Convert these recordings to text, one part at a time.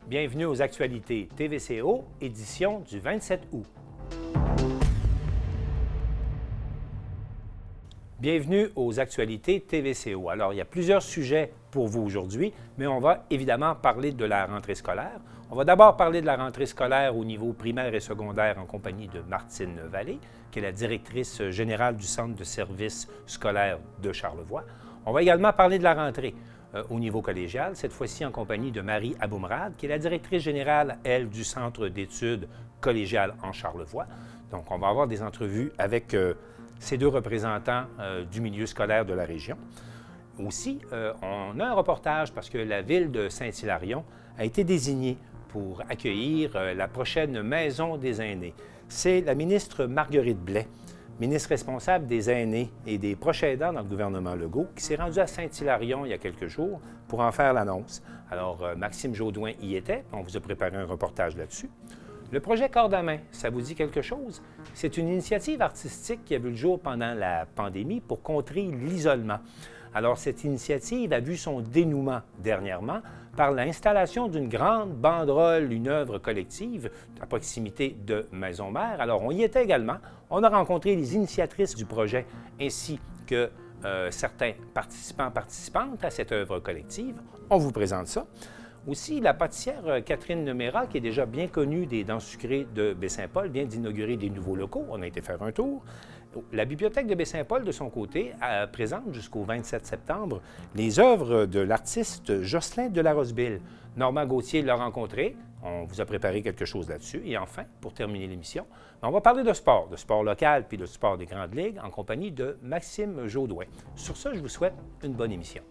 Bienvenue aux actualités TVCO, édition du 27 août. Bienvenue aux actualités TVCO. Alors, il y a plusieurs sujets pour vous aujourd'hui, mais on va évidemment parler de la rentrée scolaire. On va d'abord parler de la rentrée scolaire au niveau primaire et secondaire en compagnie de Martine Vallée, qui est la directrice générale du Centre de services scolaires de Charlevoix. On va également parler de la rentrée au niveau collégial, cette fois-ci en compagnie de Marie Aboumrad, qui est la directrice générale, elle, du Centre d'études collégiales en Charlevoix. Donc, on va avoir des entrevues avec ces deux représentants du milieu scolaire de la région. Aussi, on a un reportage parce que la ville de Saint-Hilarion a été désignée pour accueillir la prochaine Maison des aînés. C'est la ministre Marguerite Blais, ministre responsable des aînés et des proches aidants dans le gouvernement Legault, qui s'est rendue à Saint-Hilarion il y a quelques jours pour en faire l'annonce. Alors, Maxime Jaudoin y était, on vous a préparé un reportage là-dessus. Le projet Cordes à main, ça vous dit quelque chose? C'est une initiative artistique qui a vu le jour pendant la pandémie pour contrer l'isolement. Alors, cette initiative a vu son dénouement dernièrement par l'installation d'une grande banderole, une œuvre collective à proximité de Maison-Mère. Alors, on y était également. On a rencontré les initiatrices du projet ainsi que certains participantes à cette œuvre collective. On vous présente ça. Aussi, la pâtissière Catherine Nemera, qui est déjà bien connue des Dents sucrées de Baie-Saint-Paul, vient d'inaugurer des nouveaux locaux. On a été faire un tour. La bibliothèque de Baie-Saint-Paul, de son côté, présente jusqu'au 27 septembre les œuvres de l'artiste Jocelyn de la Rosebille. Normand Gauthier l'a rencontré. On vous a préparé quelque chose là-dessus. Et enfin, pour terminer l'émission, on va parler de sport local puis de sport des grandes ligues, en compagnie de Maxime Jaudoin. Sur ce, je vous souhaite une bonne émission.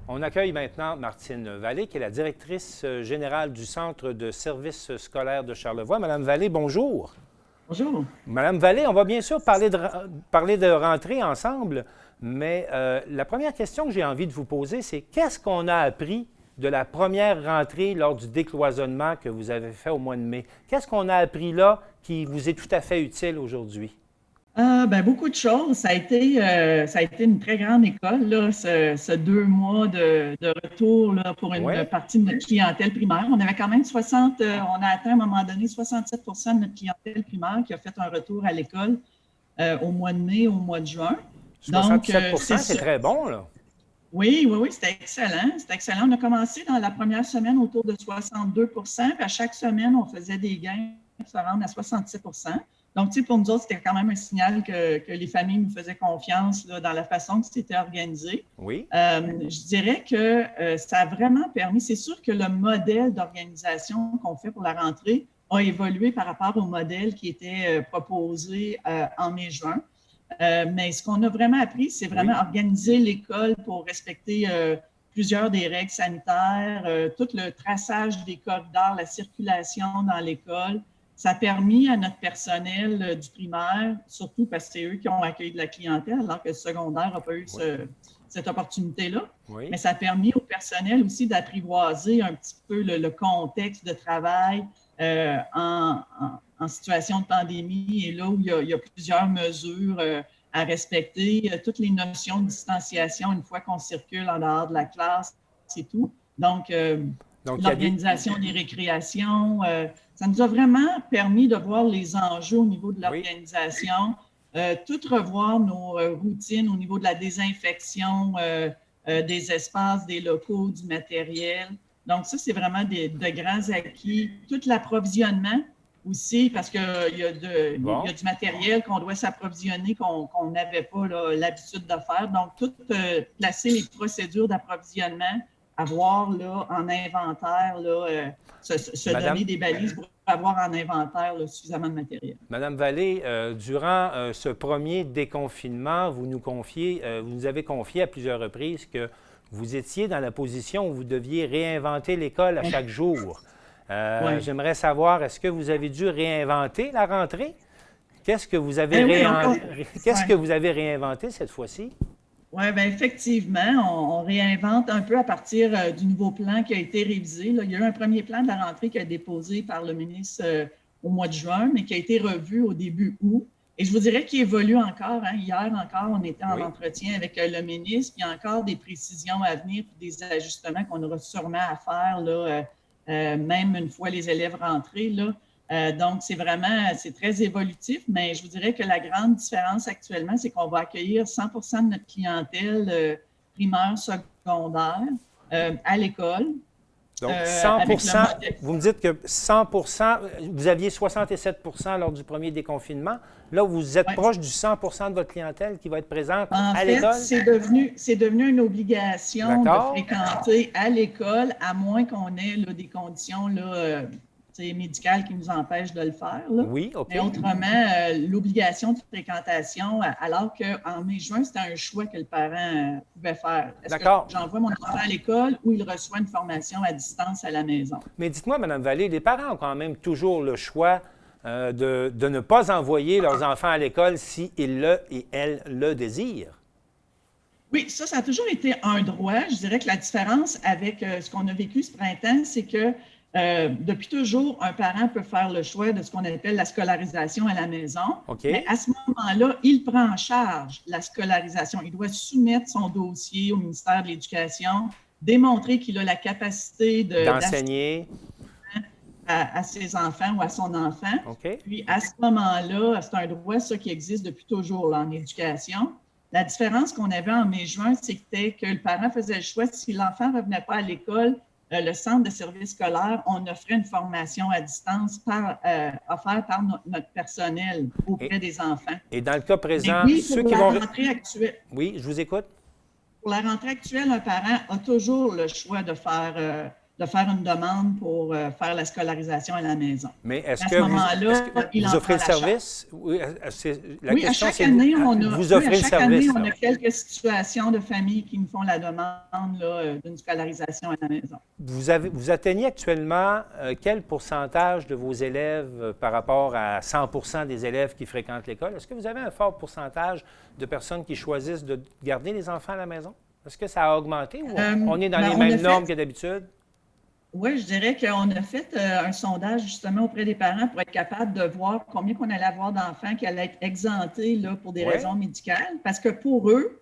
On accueille maintenant Martine Vallée, qui est la directrice générale du Centre de services scolaires de Charlevoix. Madame Vallée, bonjour. Bonjour. Madame Vallée, on va bien sûr parler de rentrée ensemble, mais la première question que j'ai envie de vous poser, c'est qu'est-ce qu'on a appris de la première rentrée lors du décloisonnement que vous avez fait au mois de mai? Qu'est-ce qu'on a appris là qui vous est tout à fait utile aujourd'hui? Beaucoup de choses. Ça a été une très grande école, là, ce 2 mois de retour là, pour une partie de notre clientèle primaire. On avait quand même on a atteint à un moment donné 67 de notre clientèle primaire qui a fait un retour à l'école au mois de mai, au mois de juin. 67 c'est très bon, là. Oui, c'était excellent. C'était excellent. On a commencé dans la première semaine autour de 62 puis à chaque semaine, on faisait des gains pour se rendre à 66 Donc, pour nous autres, c'était quand même un signal que les familles nous faisaient confiance là, dans la façon que c'était organisé. Oui. Je dirais que ça a vraiment permis, c'est sûr que le modèle d'organisation qu'on fait pour la rentrée a évolué par rapport au modèle qui était proposé en mai-juin. Mais ce qu'on a vraiment appris, c'est vraiment organiser l'école pour respecter plusieurs des règles sanitaires, tout le traçage des corridors, la circulation dans l'école. Ça a permis à notre personnel du primaire, surtout parce que c'est eux qui ont accueilli de la clientèle, alors que le secondaire n'a pas eu cette opportunité-là. Oui. Mais ça a permis au personnel aussi d'apprivoiser un petit peu le contexte de travail en situation de pandémie et là où il y a plusieurs mesures à respecter, toutes les notions de distanciation une fois qu'on circule en dehors de la classe, c'est tout. Donc l'organisation des récréations, ça nous a vraiment permis de voir les enjeux au niveau de l'organisation, tout revoir nos routines au niveau de la désinfection des espaces, des locaux, du matériel. Donc ça, c'est vraiment de grands acquis. Tout l'approvisionnement aussi, parce qu'il y a du matériel qu'on doit s'approvisionner qu'on n'avait pas l'habitude de faire. Donc, tout placer les procédures d'approvisionnement, avoir là, en inventaire, là, se donner des balises pour avoir en inventaire là, suffisamment de matériel. Madame Vallée, durant ce premier déconfinement, vous nous avez confié à plusieurs reprises que vous étiez dans la position où vous deviez réinventer l'école à chaque jour. J'aimerais savoir, est-ce que vous avez dû réinventer la rentrée? Qu'est-ce que vous avez réinventé cette fois-ci? Oui, bien effectivement, on réinvente un peu à partir du nouveau plan qui a été révisé. Là, il y a eu un premier plan de la rentrée qui a été déposé par le ministre au mois de juin, mais qui a été revu au début août. Et je vous dirais qu'il évolue encore. Hein. Hier encore, on était en Oui. entretien avec le ministre, puis il y a encore des précisions à venir, puis des ajustements qu'on aura sûrement à faire, là, même une fois les élèves rentrés. Là. Donc, c'est très évolutif, mais je vous dirais que la grande différence actuellement, c'est qu'on va accueillir 100 de notre clientèle primaire, secondaire à l'école. Donc, 100 vous me dites que 100 vous aviez 67 lors du premier déconfinement. Là, vous êtes proche du 100 de votre clientèle qui va être présente à l'école? En fait, c'est devenu une obligation de fréquenter à l'école, à moins qu'on ait là, des conditions là, médicales qui nous empêchent de le faire. Là. Oui, OK. Mais autrement, l'obligation de fréquentation, alors qu'en mai-juin, c'était un choix que le parent pouvait faire. Est-ce que j'envoie mon enfant à l'école ou il reçoit une formation à distance à la maison? Mais dites-moi, Mme Vallée, les parents ont quand même toujours le choix de ne pas envoyer leurs enfants à l'école si ils et elles le désirent. Oui, ça a toujours été un droit. Je dirais que la différence avec ce qu'on a vécu ce printemps, c'est que depuis toujours, un parent peut faire le choix de ce qu'on appelle la scolarisation à la maison. Okay. Mais à ce moment-là, il prend en charge la scolarisation. Il doit soumettre son dossier au ministère de l'Éducation, démontrer qu'il a la capacité d'enseigner à ses enfants ou à son enfant. Okay. Puis à ce moment-là, c'est un droit, ça, qui existe depuis toujours là, en éducation. La différence qu'on avait en mai-juin, c'était que le parent faisait le choix, si l'enfant ne revenait pas à l'école, le centre de service scolaire, on offrait une formation à distance offerte par notre personnel auprès des enfants. Et dans le cas présent, oui, ceux qui vont... rentrée actuelle, oui, je vous écoute. Pour la rentrée actuelle, un parent a toujours le choix de faire une demande pour faire la scolarisation à la maison. Mais est-ce que vous offrez le service? Oui, à chaque année, vous offrez le service. On a quelques situations de familles qui nous font la demande d'une scolarisation à la maison. Vous atteignez actuellement quel pourcentage de vos élèves par rapport à 100 des élèves qui fréquentent l'école? Est-ce que vous avez un fort pourcentage de personnes qui choisissent de garder les enfants à la maison? Est-ce que ça a augmenté ou on est dans les mêmes normes que d'habitude? Oui, je dirais qu'on a fait un sondage justement auprès des parents pour être capable de voir combien qu'on allait avoir d'enfants qui allaient être exemptés là, pour des raisons médicales. Parce que pour eux,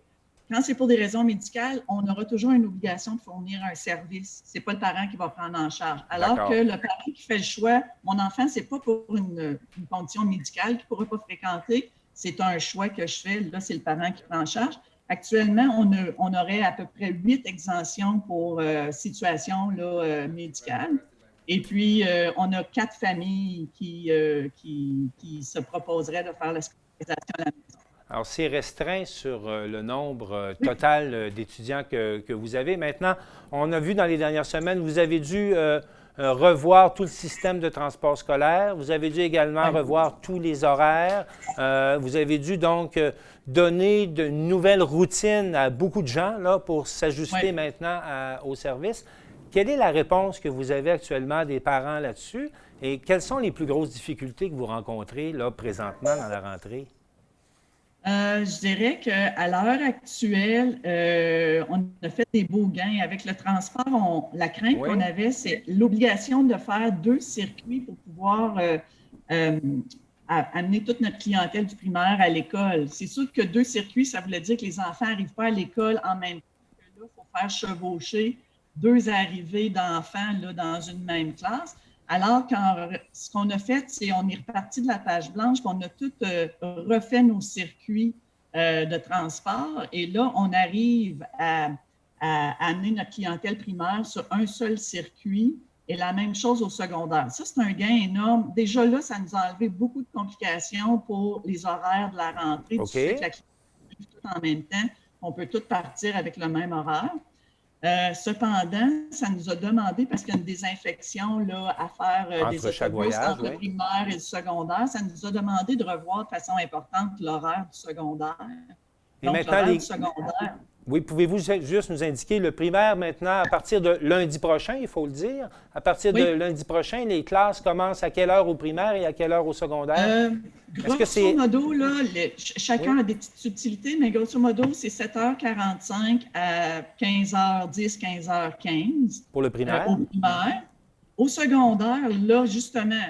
quand c'est pour des raisons médicales, on aura toujours une obligation de fournir un service. Ce n'est pas le parent qui va prendre en charge. Alors que le parent qui fait le choix, mon enfant, ce n'est pas pour une condition médicale qu'il ne pourra pas fréquenter, c'est un choix que je fais. Là, c'est le parent qui prend en charge. Actuellement, on aurait à peu près 8 exemptions pour situation là, médicale. Et puis, on a 4 familles qui se proposeraient de faire la scolarisation à la maison. Alors, c'est restreint sur le nombre total d'étudiants que vous avez. Maintenant, on a vu dans les dernières semaines, vous avez dû revoir tout le système de transport scolaire. Vous avez dû également revoir tous les horaires. Vous avez dû donc donner de nouvelles routines à beaucoup de gens là, pour s'ajuster maintenant au service. Quelle est la réponse que vous avez actuellement des parents là-dessus et quelles sont les plus grosses difficultés que vous rencontrez là, présentement dans la rentrée? Je dirais qu'à l'heure actuelle, on a fait des beaux gains. Avec le transport, la crainte qu'on avait, c'est l'obligation de faire 2 circuits pour pouvoir amener toute notre clientèle du primaire à l'école. C'est sûr que 2 circuits, ça voulait dire que les enfants n'arrivent pas à l'école en même temps. Là, il faut faire chevaucher 2 arrivées d'enfants là, dans une même classe. Alors, ce qu'on a fait, c'est on est reparti de la page blanche, on a tout refait nos circuits de transport et là, on arrive à amener notre clientèle primaire sur un seul circuit et la même chose au secondaire. Ça, c'est un gain énorme. Déjà là, ça nous a enlevé beaucoup de complications pour les horaires de la rentrée. Du fait que la clientèle arrive tout en même temps, on peut tout partir avec le même horaire. Cependant, ça nous a demandé, parce qu'il y a une désinfection là, à faire des autobus entre le primaire et le secondaire, ça nous a demandé de revoir de façon importante l'horaire du secondaire. Et donc, maintenant, du secondaire. Oui, pouvez-vous juste nous indiquer le primaire maintenant, à partir de lundi prochain, il faut le dire, à partir de lundi prochain, les classes commencent à quelle heure au primaire et à quelle heure au secondaire? Grosso modo, là, chacun a des petites subtilités, mais grosso modo, c'est 7h45 à 15h10, 15h15. Pour le primaire? Au primaire. Au secondaire, là, justement,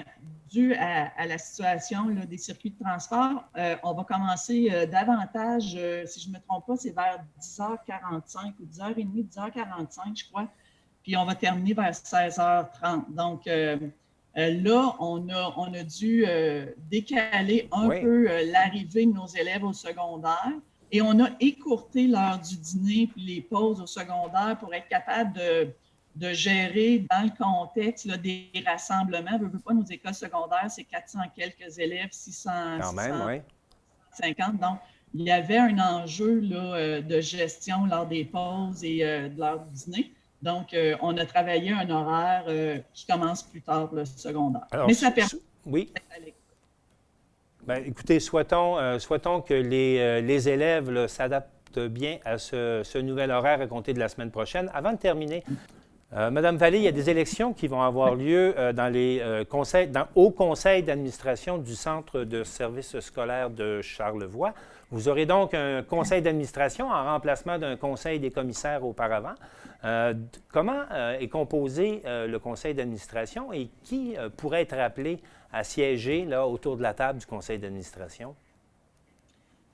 dû à la situation là, des circuits de transport, on va commencer davantage, si je ne me trompe pas, c'est vers 10h45 ou 10h30, 10h45, je crois. Puis on va terminer vers 16h30. Donc là, on a dû décaler un peu l'arrivée de nos élèves au secondaire et on a écourté l'heure du dîner puis les pauses au secondaire pour être capable de gérer dans le contexte là, des rassemblements. Veux pas, nos écoles secondaires, c'est 400 quelques élèves, 600, quand même, oui. 50. Donc, il y avait un enjeu là, de gestion lors des pauses et de l'heure du dîner. Donc, on a travaillé un horaire qui commence plus tard, le secondaire. Alors, mais ça permet... Oui. Bien, écoutez, souhaitons que les élèves là, s'adaptent bien à ce nouvel horaire à compter de la semaine prochaine. Avant de terminer, Madame Vallée, il y a des élections qui vont avoir lieu au conseil d'administration du Centre de services scolaires de Charlevoix. Vous aurez donc un conseil d'administration en remplacement d'un conseil des commissaires auparavant. Comment est composé le conseil d'administration et qui pourrait être appelé à siéger là, autour de la table du conseil d'administration?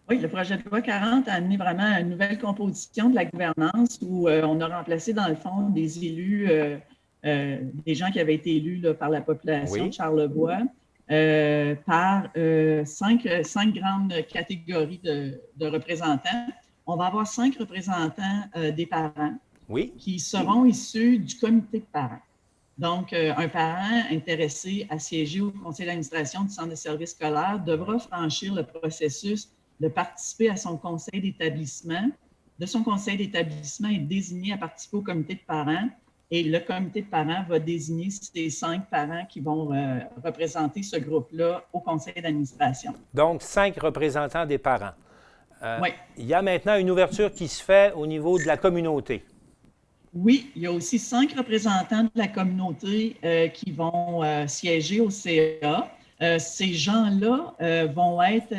Oui, le projet de loi 40 a amené vraiment une nouvelle composition de la gouvernance où on a remplacé, dans le fond, des élus, des gens qui avaient été élus là, par la population de Charlevoix, par cinq grandes catégories de représentants. On va avoir 5 représentants des parents qui seront issus du comité de parents. Donc, un parent intéressé à siéger au conseil d'administration du centre de services scolaires devra franchir le processus de participer à son conseil d'établissement. De son conseil d'établissement est désigné à participer au comité de parents et le comité de parents va désigner ces 5 parents qui vont représenter ce groupe-là au conseil d'administration. Donc, 5 représentants des parents. Oui. Il y a maintenant une ouverture qui se fait au niveau de la communauté. Oui, il y a aussi 5 représentants de la communauté qui vont siéger au CA. Ces gens-là vont être,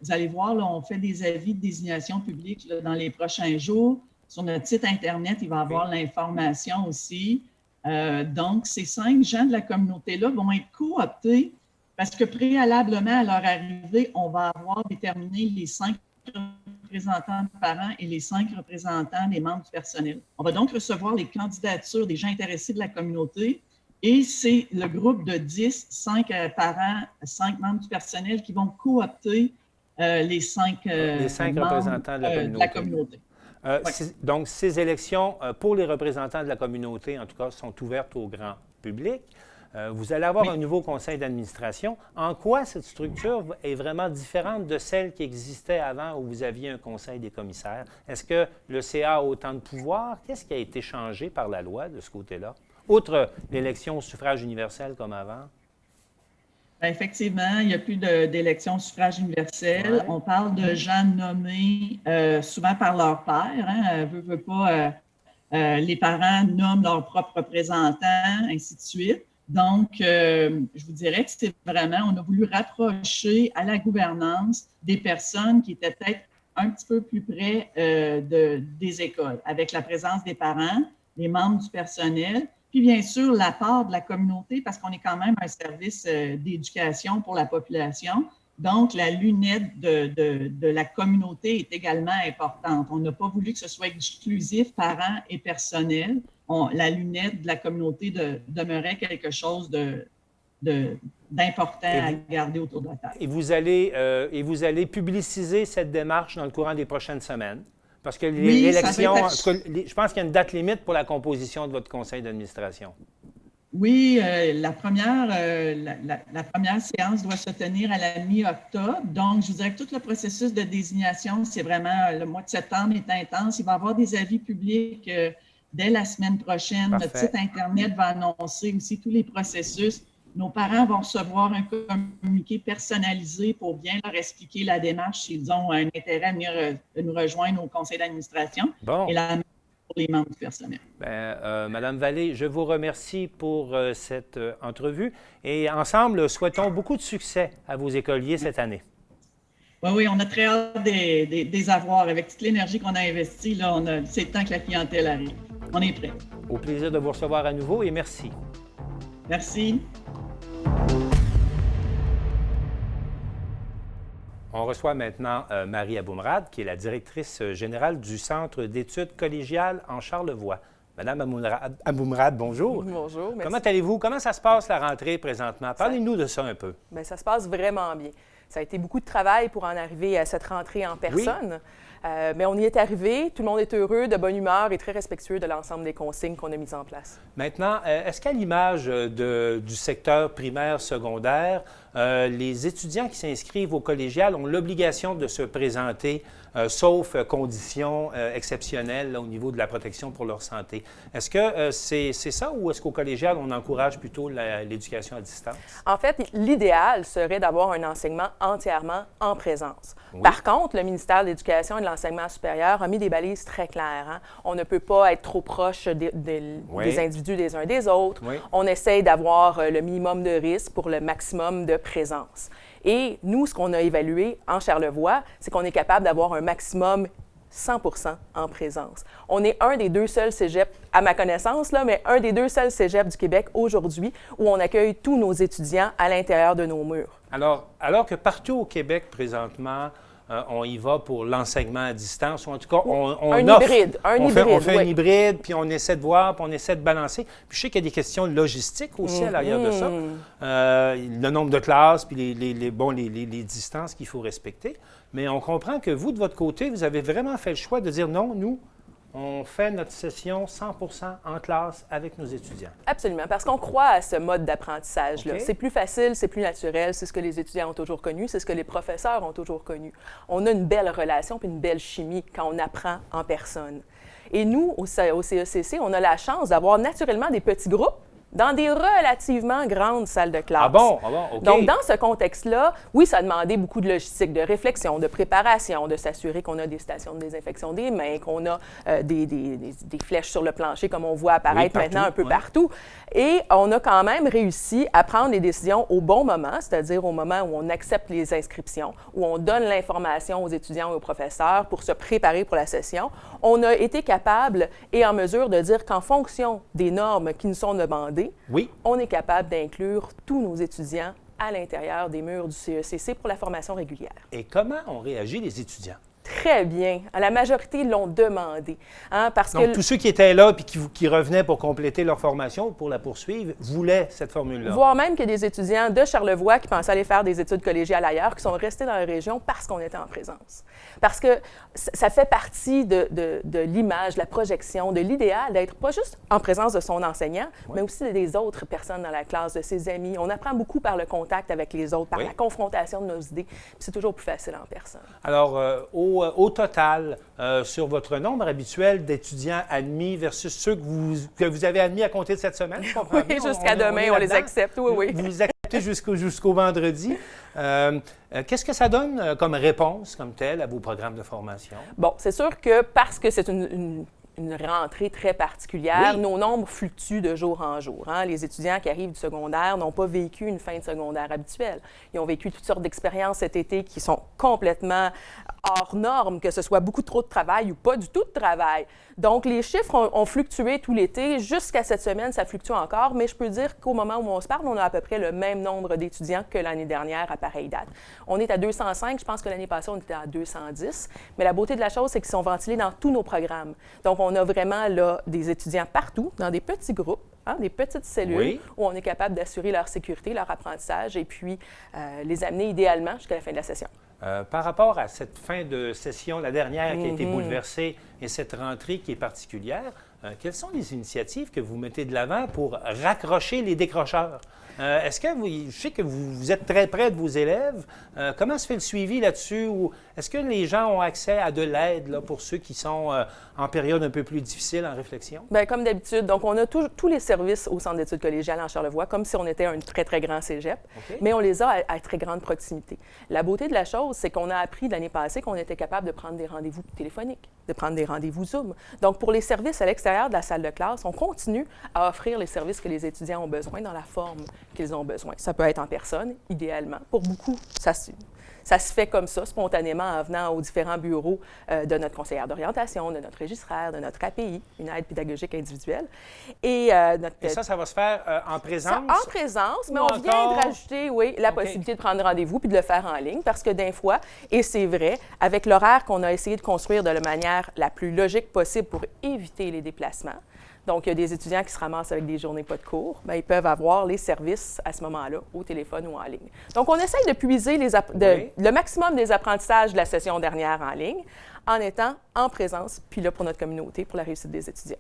vous allez voir, là, on fait des avis de désignation publique là, dans les prochains jours. Sur notre site Internet, il va y avoir l'information aussi. Donc, ces 5 gens de la communauté-là vont être cooptés parce que préalablement à leur arrivée, on va avoir déterminé les 5 représentants de parents et les 5 représentants des membres du personnel. On va donc recevoir les candidatures des gens intéressés de la communauté. Et c'est le groupe de 10, 5 parents, 5 membres du personnel qui vont coopter les 5 représentants de la communauté. Donc, ces élections pour les représentants de la communauté, en tout cas, sont ouvertes au grand public. Vous allez avoir un nouveau conseil d'administration. En quoi cette structure est vraiment différente de celle qui existait avant où vous aviez un conseil des commissaires? Est-ce que le CA a autant de pouvoir? Qu'est-ce qui a été changé par la loi de ce côté-là? Outre l'élection au suffrage universel comme avant? Bien, effectivement, il n'y a plus d'élection au suffrage universel. On parle de gens nommés souvent par leur père. Hein, veut pas, les parents nomment leurs propres représentants, ainsi de suite. Donc, je vous dirais que c'est vraiment, on a voulu rapprocher à la gouvernance des personnes qui étaient peut-être un petit peu plus près des écoles, avec la présence des parents, des membres du personnel, puis bien sûr l'apport de la communauté, parce qu'on est quand même un service d'éducation pour la population. Donc, la lunette de la communauté est également importante. On n'a pas voulu que ce soit exclusif, parents et personnel. La lunette de la communauté demeurait quelque chose d'important à garder autour de la table. Et vous allez publiciser cette démarche dans le courant des prochaines semaines? Parce que l'élection, je pense qu'il y a une date limite pour la composition de votre conseil d'administration. Oui, la première séance doit se tenir à la mi-octobre. Donc, je vous dirais que tout le processus de désignation, c'est vraiment, le mois de septembre est intense. Il va y avoir des avis publics dès la semaine prochaine. Parfait. Notre site Internet va annoncer aussi tous les processus. Nos parents vont recevoir un communiqué personnalisé pour bien leur expliquer la démarche s'ils ont un intérêt à venir nous rejoindre au conseil d'administration. Bon. Et la même pour les membres du personnel. Madame Vallée, je vous remercie pour cette entrevue et ensemble, souhaitons beaucoup de succès à vos écoliers cette année. Oui, on a très hâte des avoirs. Avec toute l'énergie qu'on a investie, là, c'est le temps que la clientèle arrive. On est prêt. Au plaisir de vous recevoir à nouveau et merci. Merci. On reçoit maintenant Marie Aboumrad, qui est la directrice générale du Centre d'études collégiales en Charlevoix. Madame Aboumrad, bonjour. Bonjour, merci. Comment allez-vous? Comment ça se passe la rentrée présentement? Parlez-nous de ça un peu. Bien, ça se passe vraiment bien. Ça a été beaucoup de travail pour en arriver à cette rentrée en personne. Oui. Mais on y est arrivé, tout le monde est heureux, de bonne humeur et très respectueux de l'ensemble des consignes qu'on a mises en place. Maintenant, est-ce qu'à l'image du secteur primaire, secondaire, les étudiants qui s'inscrivent au collégial ont l'obligation de se présenter, sauf conditions exceptionnelles là, au niveau de la protection pour leur santé? Est-ce que c'est ça ou est-ce qu'au collégial, on encourage plutôt l'éducation à distance? En fait, l'idéal serait d'avoir un enseignement entièrement en présence. Oui. Par contre, le ministère de l'Éducation et de l'Enseignement supérieur a mis des balises très claires. Hein? On ne peut pas être trop proche des individus des uns des autres. Oui. On essaye d'avoir le minimum de risque pour le maximum de présence. Et nous, ce qu'on a évalué en Charlevoix, c'est qu'on est capable d'avoir un maximum 100% en présence. On est un des 2 seuls cégeps, à ma connaissance, là, mais un des 2 seuls cégeps du Québec aujourd'hui où on accueille tous nos étudiants à l'intérieur de nos murs. Alors que partout au Québec, présentement, on y va pour l'enseignement à distance, ou en tout cas, on offre, hybride. On fait un hybride, puis on essaie de voir, puis on essaie de balancer. Puis je sais qu'il y a des questions logistiques aussi à l'arrière de ça. Le nombre de classes, puis les distances qu'il faut respecter. Mais on comprend que vous, de votre côté, vous avez vraiment fait le choix de dire non, nous, on fait notre session 100% en classe avec nos étudiants. Absolument, parce qu'on croit à ce mode d'apprentissage-là. Okay. C'est plus facile, c'est plus naturel, c'est ce que les étudiants ont toujours connu, c'est ce que les professeurs ont toujours connu. On a une belle relation puis une belle chimie quand on apprend en personne. Et nous, au CECC, on a la chance d'avoir naturellement des petits groupes dans des relativement grandes salles de classe. Ah bon? OK. Donc, dans ce contexte-là, oui, ça a demandé beaucoup de logistique, de réflexion, de préparation, de s'assurer qu'on a des stations de désinfection des mains, qu'on a des flèches sur le plancher, comme on voit apparaître maintenant un peu partout. Et on a quand même réussi à prendre les décisions au bon moment, c'est-à-dire au moment où on accepte les inscriptions, où on donne l'information aux étudiants et aux professeurs pour se préparer pour la session. On a été capable et en mesure de dire qu'en fonction des normes qui nous sont demandées, on est capable d'inclure tous nos étudiants à l'intérieur des murs du CECC pour la formation régulière. Et comment ont réagi les étudiants? Très bien. La majorité l'ont demandé. Hein, parce Donc, tous ceux qui étaient là et qui revenaient pour compléter leur formation, pour la poursuivre, voulaient cette formule-là. Voire même qu'il y a des étudiants de Charlevoix qui pensaient aller faire des études collégiales ailleurs, qui sont restés dans la région parce qu'on était en présence. Parce que ça fait partie de l'image, la projection, de l'idéal d'être pas juste en présence de son enseignant, mais aussi des autres personnes dans la classe, de ses amis. On apprend beaucoup par le contact avec les autres, par la confrontation de nos idées. Puis c'est toujours plus facile en personne. Alors, au total, sur votre nombre habituel d'étudiants admis versus ceux que vous avez admis à compter de cette semaine, je comprends bien. Jusqu'à demain, on les accepte, oui. Vous les acceptez jusqu'au vendredi. Qu'est-ce que ça donne comme réponse, comme telle, à vos programmes de formation? Bon, c'est sûr que parce que c'est une rentrée très particulière. Nos nombres fluctuent de jour en jour. Hein. Les étudiants qui arrivent du secondaire n'ont pas vécu une fin de secondaire habituelle. Ils ont vécu toutes sortes d'expériences cet été qui sont complètement hors normes, que ce soit beaucoup trop de travail ou pas du tout de travail. Donc, les chiffres ont fluctué tout l'été. Jusqu'à cette semaine, ça fluctue encore, mais je peux dire qu'au moment où on se parle, on a à peu près le même nombre d'étudiants que l'année dernière à pareille date. On est à 205. Je pense que l'année passée, on était à 210. Mais la beauté de la chose, c'est qu'ils sont ventilés dans tous nos programmes. Donc, on a vraiment là des étudiants partout, dans des petits groupes, des petites cellules où on est capable d'assurer leur sécurité, leur apprentissage et puis les amener idéalement jusqu'à la fin de la session. Par rapport à cette fin de session, la dernière qui a été bouleversée et cette rentrée qui est particulière, quelles sont les initiatives que vous mettez de l'avant pour raccrocher les décrocheurs? Est-ce que je sais que vous êtes très près de vos élèves. Comment se fait le suivi là-dessus? Ou est-ce que les gens ont accès à de l'aide là, pour ceux qui sont en période un peu plus difficile en réflexion? Bien, comme d'habitude. Donc, on a tous les services au Centre d'études collégiales en Charlevoix, comme si on était un très, très grand cégep, mais on les a à très grande proximité. La beauté de la chose, c'est qu'on a appris l'année passée qu'on était capable de prendre des rendez-vous téléphoniques, de prendre des rendez-vous Zoom. Donc, pour les services à l'extérieur de la salle de classe, on continue à offrir les services que les étudiants ont besoin dans la forme qu'ils ont besoin. Ça peut être en personne, idéalement. Pour beaucoup, Ça se fait comme ça, spontanément, en venant aux différents bureaux de notre conseillère d'orientation, de notre registraire, de notre API, une aide pédagogique individuelle. Et ça va se faire en présence? En présence, mais on vient de rajouter, oui, la possibilité de prendre rendez-vous puis de le faire en ligne, parce que d'un fois, et c'est vrai, avec l'horaire qu'on a essayé de construire de la manière la plus logique possible pour éviter les déplacements, donc, il y a des étudiants qui se ramassent avec des journées pas de cours, bien, ils peuvent avoir les services à ce moment-là, au téléphone ou en ligne. Donc, on essaye de puiser le maximum des apprentissages de la session dernière en ligne en étant en présence, puis là, pour notre communauté, pour la réussite des étudiants.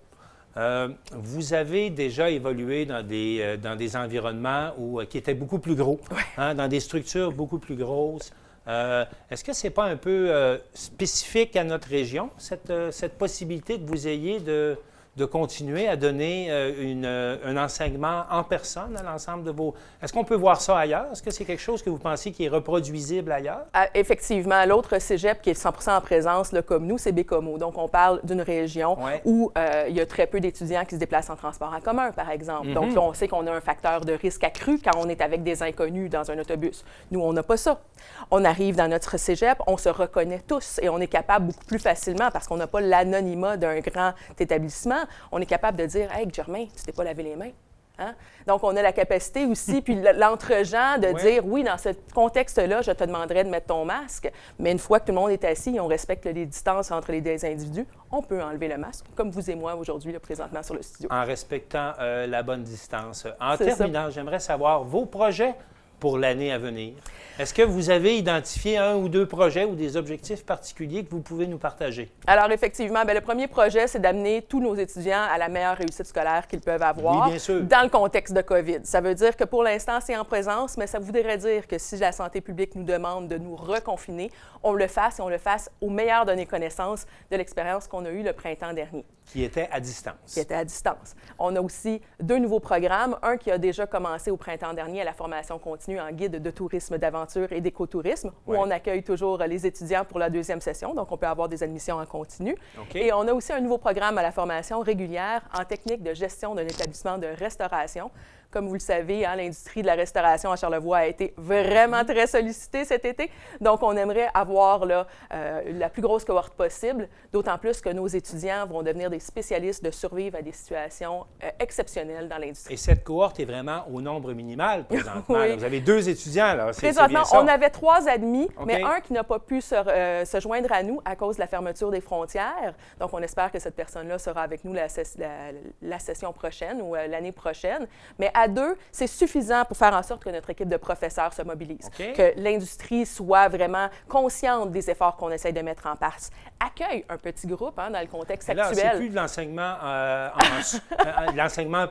Vous avez déjà évolué dans des environnements qui étaient beaucoup plus gros, dans des structures beaucoup plus grosses. Est-ce que ce n'est pas un peu spécifique à notre région, cette possibilité que vous ayez de continuer à donner un enseignement en personne à l'ensemble de vos... Est-ce qu'on peut voir ça ailleurs? Est-ce que c'est quelque chose que vous pensez qui est reproduisible ailleurs? Effectivement. L'autre cégep qui est 100% en présence, là, comme nous, c'est Bécomo. Donc, on parle d'une région où il y a très peu d'étudiants qui se déplacent en transport en commun, par exemple. Donc, là, on sait qu'on a un facteur de risque accru quand on est avec des inconnus dans un autobus. Nous, on n'a pas ça. On arrive dans notre cégep, on se reconnaît tous et on est capable beaucoup plus facilement, parce qu'on n'a pas l'anonymat d'un grand établissement, on est capable de dire « Hey, Germain, tu t'es pas lavé les mains. » Hein? Donc, on a la capacité aussi, puis l'entre-gens, de dire « Oui, dans ce contexte-là, je te demanderais de mettre ton masque, mais une fois que tout le monde est assis et on respecte les distances entre les deux individus, on peut enlever le masque, comme vous et moi aujourd'hui, là, présentement sur le studio. » En respectant la bonne distance. En terminant, j'aimerais savoir vos projets pour l'année à venir. Est-ce que vous avez identifié un ou deux projets ou des objectifs particuliers que vous pouvez nous partager? Alors, effectivement, bien, le premier projet, c'est d'amener tous nos étudiants à la meilleure réussite scolaire qu'ils peuvent avoir dans le contexte de COVID. Ça veut dire que pour l'instant, c'est en présence, mais ça voudrait dire que si la santé publique nous demande de nous reconfiner, on le fasse et on le fasse au meilleur de nos connaissances de l'expérience qu'on a eue le printemps dernier. Qui était à distance. Qui était à distance. On a aussi deux nouveaux programmes. Un qui a déjà commencé au printemps dernier à la formation continue en guide de tourisme d'aventure et d'écotourisme, où on accueille toujours les étudiants pour la deuxième session, donc on peut avoir des admissions en continu. Et on a aussi un nouveau programme à la formation régulière en technique de gestion d'un établissement de restauration. Comme vous le savez, hein, l'industrie de la restauration à Charlevoix a été vraiment très sollicitée cet été. Donc, on aimerait avoir là, la plus grosse cohorte possible, d'autant plus que nos étudiants vont devenir des spécialistes de survivre à des situations exceptionnelles dans l'industrie. Et cette cohorte est vraiment au nombre minimal présentement. Là, vous avez 2 étudiants. Là. Présentement, on avait 3 admis, mais un qui n'a pas pu se joindre à nous à cause de la fermeture des frontières. Donc, on espère que cette personne-là sera avec nous la session prochaine ou l'année prochaine. Mais à 2, c'est suffisant pour faire en sorte que notre équipe de professeurs se mobilise, que l'industrie soit vraiment consciente des efforts qu'on essaie de mettre en place. Accueille un petit groupe dans le contexte actuel. C'est plus de l'enseignement,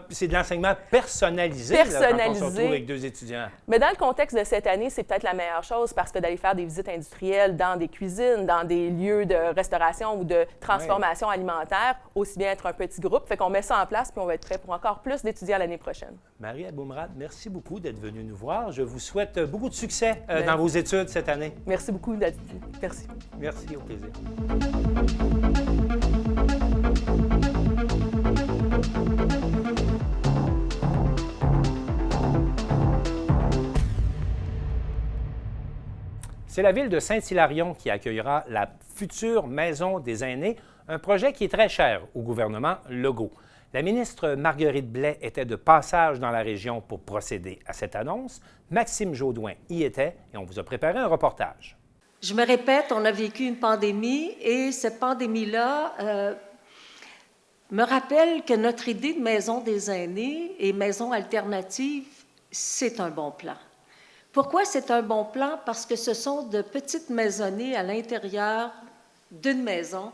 c'est de l'enseignement personnalisé, quand on se retrouve avec 2 étudiants. Mais dans le contexte de cette année, c'est peut-être la meilleure chose parce que d'aller faire des visites industrielles dans des cuisines, dans des lieux de restauration ou de transformation alimentaire, aussi bien être un petit groupe. Fait qu'on met ça en place puis on va être prêt pour encore plus d'étudiants l'année prochaine. Marie Aboumrad, merci beaucoup d'être venue nous voir. Je vous souhaite beaucoup de succès dans vos études cette année. Merci beaucoup, Nadine. Merci. Merci, au plaisir. C'est la ville de Saint-Hilarion qui accueillera la future Maison des aînés, un projet qui est très cher au gouvernement Legault. La ministre Marguerite Blais était de passage dans la région pour procéder à cette annonce. Maxime Jaudoin y était et on vous a préparé un reportage. Je me répète, on a vécu une pandémie et cette pandémie-là me rappelle que notre idée de maison des aînés et maison alternative, c'est un bon plan. Pourquoi c'est un bon plan? Parce que ce sont de petites maisonnées à l'intérieur d'une maison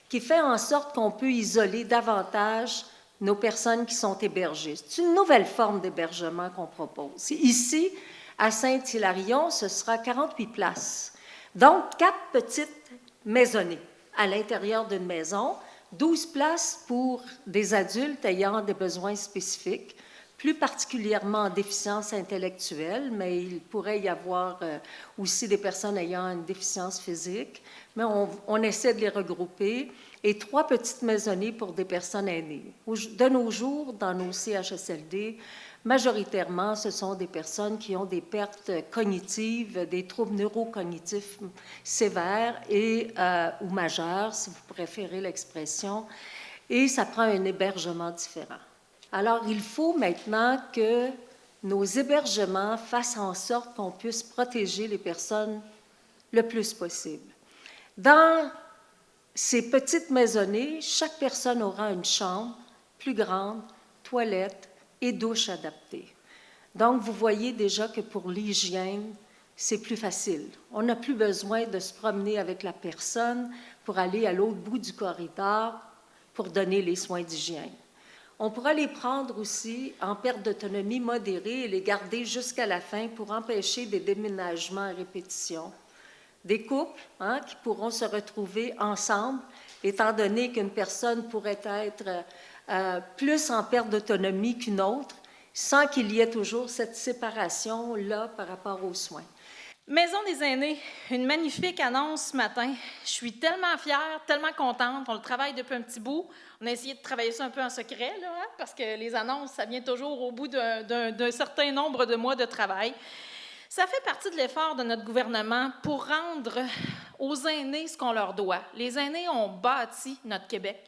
qui fait en sorte qu'on peut isoler davantage nos personnes qui sont hébergées. C'est une nouvelle forme d'hébergement qu'on propose. Ici, à Saint-Hilarion, ce sera 48 places. Donc, 4 petites maisonnées à l'intérieur d'une maison, 12 places pour des adultes ayant des besoins spécifiques, plus particulièrement en déficience intellectuelle, mais il pourrait y avoir aussi des personnes ayant une déficience physique, mais on essaie de les regrouper, et 3 petites maisonnées pour des personnes aînées. De nos jours, dans nos CHSLD, Majoritairement, ce sont des personnes qui ont des pertes cognitives, des troubles neurocognitifs sévères ou majeurs, si vous préférez l'expression, et ça prend un hébergement différent. Alors, il faut maintenant que nos hébergements fassent en sorte qu'on puisse protéger les personnes le plus possible. Dans ces petites maisonnées, chaque personne aura une chambre plus grande, toilette et douche adaptée. Donc, vous voyez déjà que pour l'hygiène, c'est plus facile. On n'a plus besoin de se promener avec la personne pour aller à l'autre bout du corridor pour donner les soins d'hygiène. On pourra les prendre aussi en perte d'autonomie modérée et les garder jusqu'à la fin pour empêcher des déménagements à répétition. Des couples qui pourront se retrouver ensemble, étant donné qu'une personne pourrait être plus en perte d'autonomie qu'une autre, sans qu'il y ait toujours cette séparation-là par rapport aux soins. Maison des aînés, une magnifique annonce ce matin. Je suis tellement fière, tellement contente. On le travaille depuis un petit bout. On a essayé de travailler ça un peu en secret, là, parce que les annonces, ça vient toujours au bout d'un certain nombre de mois de travail. Ça fait partie de l'effort de notre gouvernement pour rendre aux aînés ce qu'on leur doit. Les aînés ont bâti notre Québec.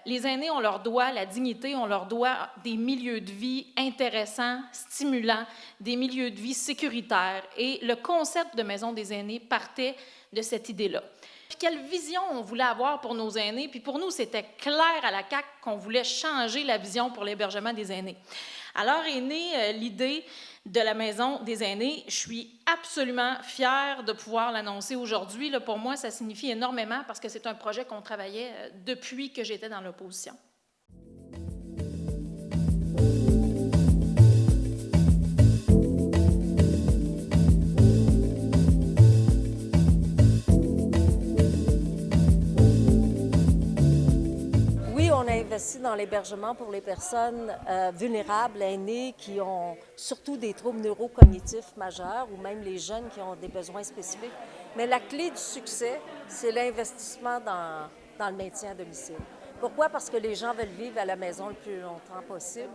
Les aînés, on leur doit la dignité, on leur doit des milieux de vie intéressants, stimulants, des milieux de vie sécuritaires. Et le concept de Maison des aînés partait de cette idée-là. Puis quelle vision on voulait avoir pour nos aînés? Puis pour nous, c'était clair à la CAQ qu'on voulait changer la vision pour l'hébergement des aînés. Alors est née l'idée de la Maison des aînés. Je suis absolument fière de pouvoir l'annoncer aujourd'hui. Pour moi, ça signifie énormément parce que c'est un projet qu'on travaillait depuis que j'étais dans l'opposition. On a investi dans l'hébergement pour les personnes vulnérables, aînées, qui ont surtout des troubles neurocognitifs majeurs ou même les jeunes qui ont des besoins spécifiques. Mais la clé du succès, c'est l'investissement dans le maintien à domicile. Pourquoi? Parce que les gens veulent vivre à la maison le plus longtemps possible.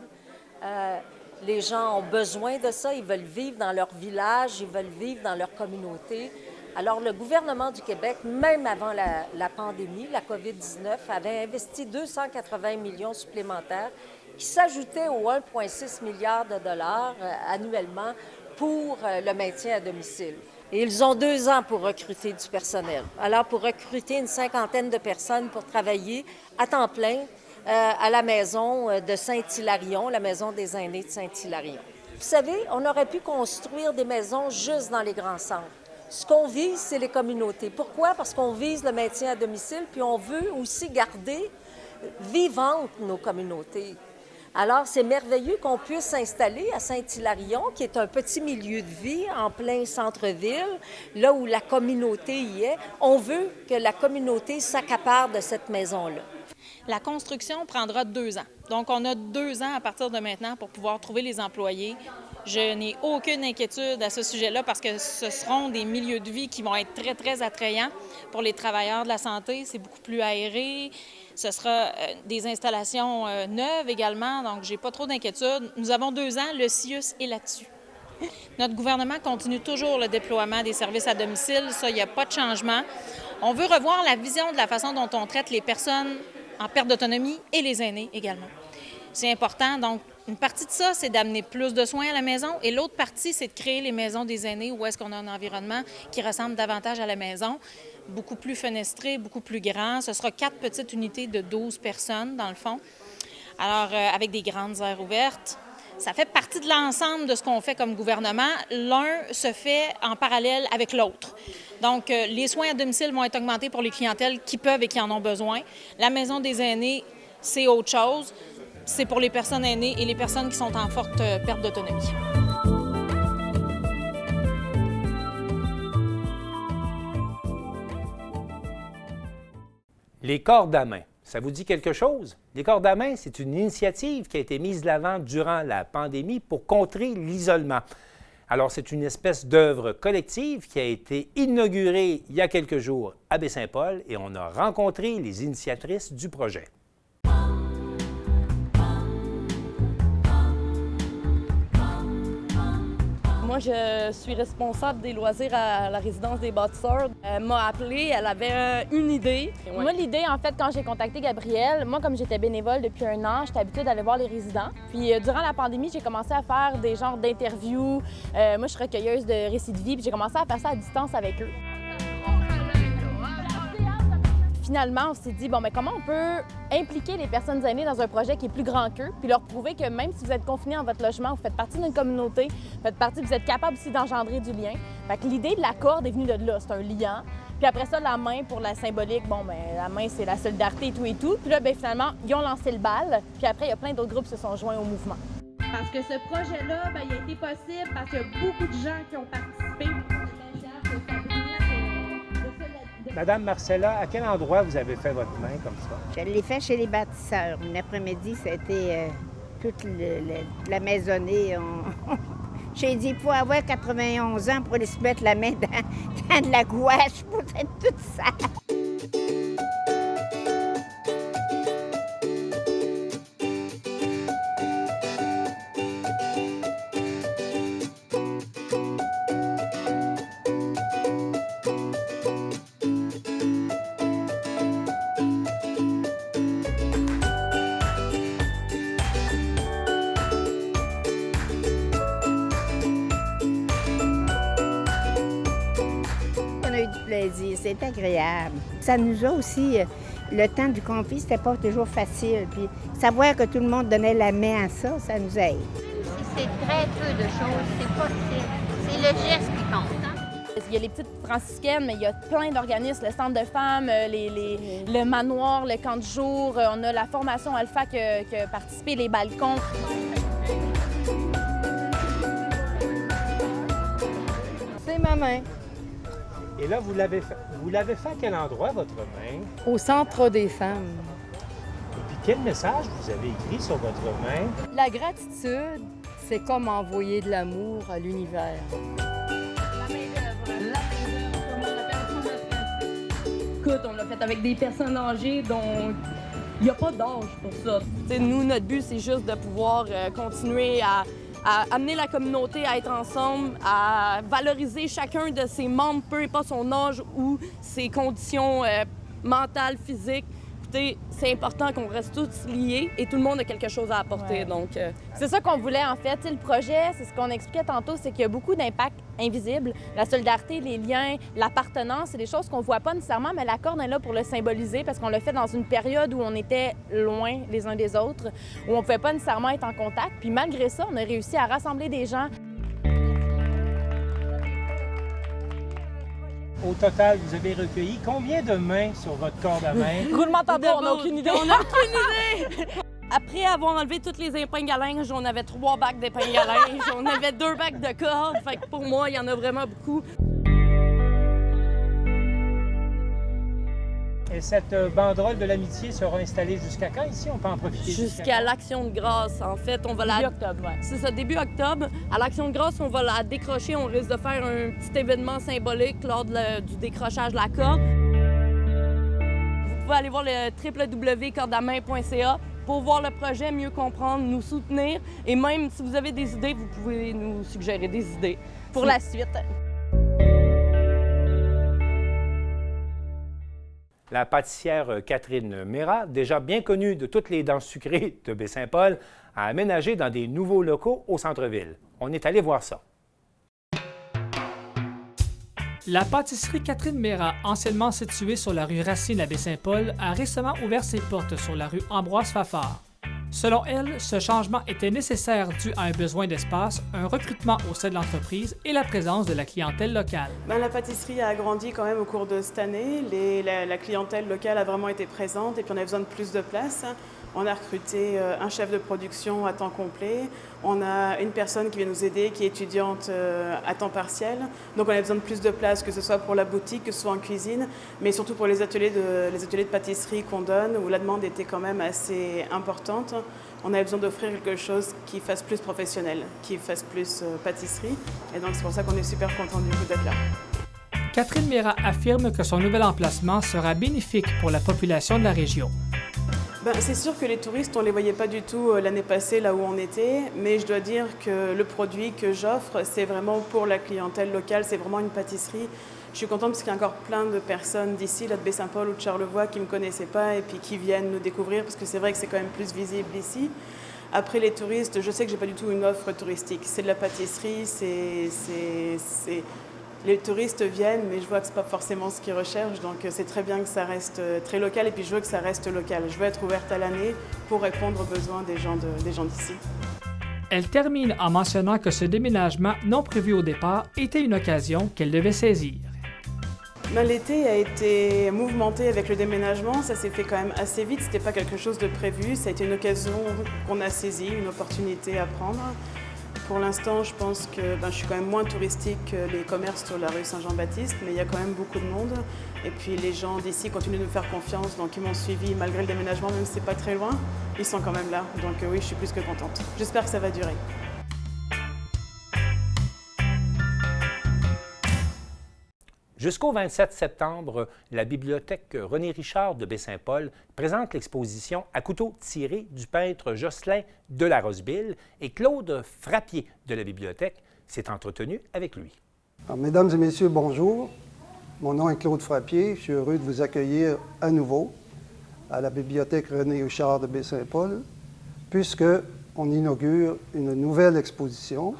Les gens ont besoin de ça, ils veulent vivre dans leur village, ils veulent vivre dans leur communauté. Alors, le gouvernement du Québec, même avant la pandémie, la COVID-19, avait investi 280 millions supplémentaires qui s'ajoutaient aux 1,6 milliard de dollars annuellement pour le maintien à domicile. Et ils ont 2 ans pour recruter du personnel. Alors, pour recruter une 50aine de personnes pour travailler à temps plein à la maison de Saint-Hilarion, la Maison des aînés de Saint-Hilarion. Vous savez, on aurait pu construire des maisons juste dans les grands centres. Ce qu'on vise, c'est les communautés. Pourquoi? Parce qu'on vise le maintien à domicile, puis on veut aussi garder vivantes nos communautés. Alors, c'est merveilleux qu'on puisse s'installer à Saint-Hilarion, qui est un petit milieu de vie en plein centre-ville, là où la communauté y est. On veut que la communauté s'accapare de cette maison-là. La construction prendra 2 ans. Donc, on a 2 ans à partir de maintenant pour pouvoir trouver les employés. Je n'ai aucune inquiétude à ce sujet-là parce que ce seront des milieux de vie qui vont être très, très attrayants pour les travailleurs de la santé. C'est beaucoup plus aéré. Ce sera des installations neuves également, donc je n'ai pas trop d'inquiétude. Nous avons 2 ans, le CIUS est là-dessus. Notre gouvernement continue toujours le déploiement des services à domicile. Ça, il n'y a pas de changement. On veut revoir la vision de la façon dont on traite les personnes en perte d'autonomie et les aînés également. C'est important. Donc, une partie de ça, c'est d'amener plus de soins à la maison et l'autre partie, c'est de créer les maisons des aînés où est-ce qu'on a un environnement qui ressemble davantage à la maison, beaucoup plus fenestré, beaucoup plus grand. Ce sera 4 petites unités de 12 personnes, dans le fond. Alors, avec des grandes aires ouvertes. Ça fait partie de l'ensemble de ce qu'on fait comme gouvernement. L'un se fait en parallèle avec l'autre. Donc, les soins à domicile vont être augmentés pour les clientèles qui peuvent et qui en ont besoin. La maison des aînés, c'est autre chose. C'est pour les personnes aînées et les personnes qui sont en forte perte d'autonomie. Les cordes à main, ça vous dit quelque chose? Les cordes à main, c'est une initiative qui a été mise de l'avant durant la pandémie pour contrer l'isolement. Alors, c'est une espèce d'œuvre collective qui a été inaugurée il y a quelques jours à Baie-Saint-Paul et on a rencontré les initiatrices du projet. Moi, je suis responsable des loisirs à la résidence des bâtisseurs. Elle m'a appelée, elle avait une idée. Ouais. Moi, l'idée, en fait, quand j'ai contacté Gabrielle, moi, comme j'étais bénévole depuis 1 an, j'étais habituée d'aller voir les résidents. Puis, durant la pandémie, j'ai commencé à faire des genres d'interviews. Moi, je suis recueilleuse de récits de vie, puis j'ai commencé à faire ça à distance avec eux. Finalement, on s'est dit, bon, mais comment on peut impliquer les personnes aînées dans un projet qui est plus grand qu'eux, puis leur prouver que même si vous êtes confinés dans votre logement, vous faites partie d'une communauté, vous êtes capable aussi d'engendrer du lien. Fait que l'idée de la corde est venue de là, c'est un liant. Puis après ça, la main pour la symbolique, bon, ben la main, c'est la solidarité et tout. Puis là, ben finalement, ils ont lancé le bal, puis après, il y a plein d'autres groupes qui se sont joints au mouvement. Parce que ce projet-là, ben, il a été possible parce qu'il y a beaucoup de gens qui ont participé. Madame Marcella, à quel endroit vous avez fait votre main comme ça? Je l'ai fait chez les bâtisseurs. Une après-midi, c'était toute la maisonnée. J'ai dit, il faut avoir 91 ans pour aller se mettre la main dans de la gouache pour être toute sale. Plaisir, c'est agréable. Ça nous a aussi, le temps du conflit, c'était pas toujours facile. Puis savoir que tout le monde donnait la main à ça, ça nous aide. C'est très peu de choses, c'est le geste qui compte. Hein? Il y a les petites franciscaines, mais il y a plein d'organismes, le centre de femmes, le manoir, le camp de jour, on a la formation Alpha qui a participé, les balcons. C'est ma main. Et là, vous l'avez fait à quel endroit, votre main? Au Centre des femmes. Et puis, quel message vous avez écrit sur votre main? La gratitude, c'est comme envoyer de l'amour à l'univers. Écoute, on l'a fait avec des personnes âgées, donc il n'y a pas d'âge pour ça. T'sais, nous, notre but, c'est juste de pouvoir continuer à amener la communauté à être ensemble, à valoriser chacun de ses membres, peu importe son âge ou ses conditions mentales, physiques. Écoutez, c'est important qu'on reste tous liés et tout le monde a quelque chose à apporter. Ouais. Donc, c'est ça qu'on voulait, en fait. Le projet, c'est ce qu'on expliquait tantôt, c'est qu'il y a beaucoup d'impacts invisibles. La solidarité, les liens, l'appartenance, c'est des choses qu'on ne voit pas nécessairement, mais la corde est là pour le symboliser parce qu'on l'a fait dans une période où on était loin les uns des autres, où on ne pouvait pas nécessairement être en contact. Puis malgré ça, on a réussi à rassembler des gens. Au total, vous avez recueilli combien de mains sur votre corde à main? Roulement de tambour, on n'a aucune idée. On n'a aucune idée! Après avoir enlevé toutes les épingles à linge, on avait 3 bacs d'épingles à linge, on avait 2 bacs de cordes. Fait que pour moi, il y en a vraiment beaucoup. Et cette banderole de l'amitié sera installée jusqu'à quand ici? On peut en profiter jusqu'à l'Action de grâce. En fait, on va début octobre, ouais. C'est ça, début octobre. À l'Action de grâce, on va la décrocher. On risque de faire un petit événement symbolique lors du décrochage de la corde. Vous pouvez aller voir le www.cordamain.ca pour voir le projet, mieux comprendre, nous soutenir. Et même si vous avez des idées, vous pouvez nous suggérer des idées pour la suite. La pâtissière Catherine Mérat, déjà bien connue de toutes les dents sucrées de Baie-Saint-Paul, a aménagé dans des nouveaux locaux au centre-ville. On est allé voir ça. La pâtisserie Catherine Mérat, anciennement située sur la rue Racine à Baie-Saint-Paul, a récemment ouvert ses portes sur la rue Ambroise Fafard. Selon elle, ce changement était nécessaire dû à un besoin d'espace, un recrutement au sein de l'entreprise et la présence de la clientèle locale. La pâtisserie a grandi quand même au cours de cette année. La clientèle locale a vraiment été présente et puis on avait besoin de plus de place. On a recruté un chef de production à temps complet. On a une personne qui vient nous aider, qui est étudiante à temps partiel. Donc on a besoin de plus de place, que ce soit pour la boutique, que ce soit en cuisine, mais surtout pour les ateliers de pâtisserie qu'on donne, où la demande était quand même assez importante. On avait besoin d'offrir quelque chose qui fasse plus professionnel, qui fasse plus pâtisserie. Et donc c'est pour ça qu'on est super contents du coup d'être là. Catherine Mérat affirme que son nouvel emplacement sera bénéfique pour la population de la région. C'est sûr que les touristes, on ne les voyait pas du tout l'année passée là où on était, mais je dois dire que le produit que j'offre, c'est vraiment pour la clientèle locale, c'est vraiment une pâtisserie. Je suis contente parce qu'il y a encore plein de personnes d'ici, là de Baie-Saint-Paul ou de Charlevoix, qui ne me connaissaient pas et puis qui viennent nous découvrir, parce que c'est vrai que c'est quand même plus visible ici. Après les touristes, je sais que je n'ai pas du tout une offre touristique. C'est de la pâtisserie, les touristes viennent, mais je vois que ce n'est pas forcément ce qu'ils recherchent. Donc c'est très bien que ça reste très local et puis je veux que ça reste local. Je veux être ouverte à l'année pour répondre aux besoins des gens d'ici. Elle termine en mentionnant que ce déménagement non prévu au départ était une occasion qu'elle devait saisir. L'été a été mouvementé avec le déménagement, ça s'est fait quand même assez vite, c'était pas quelque chose de prévu, ça a été une occasion qu'on a saisie, une opportunité à prendre. Pour l'instant, je pense que je suis quand même moins touristique que les commerces sur la rue Saint-Jean-Baptiste, mais il y a quand même beaucoup de monde. Et puis les gens d'ici continuent de nous faire confiance, donc ils m'ont suivi malgré le déménagement, même si c'est pas très loin, ils sont quand même là. Donc oui, je suis plus que contente. J'espère que ça va durer. Jusqu'au 27 septembre, la bibliothèque René Richard de Baie-Saint-Paul présente l'exposition à couteau tiré du peintre Jocelyn de la Rosebille et Claude Frappier de la bibliothèque s'est entretenu avec lui. Alors, mesdames et messieurs, bonjour. Mon nom est Claude Frappier. Je suis heureux de vous accueillir à nouveau à la bibliothèque René Richard de Baie-Saint-Paul, puisqu'on inaugure une nouvelle exposition.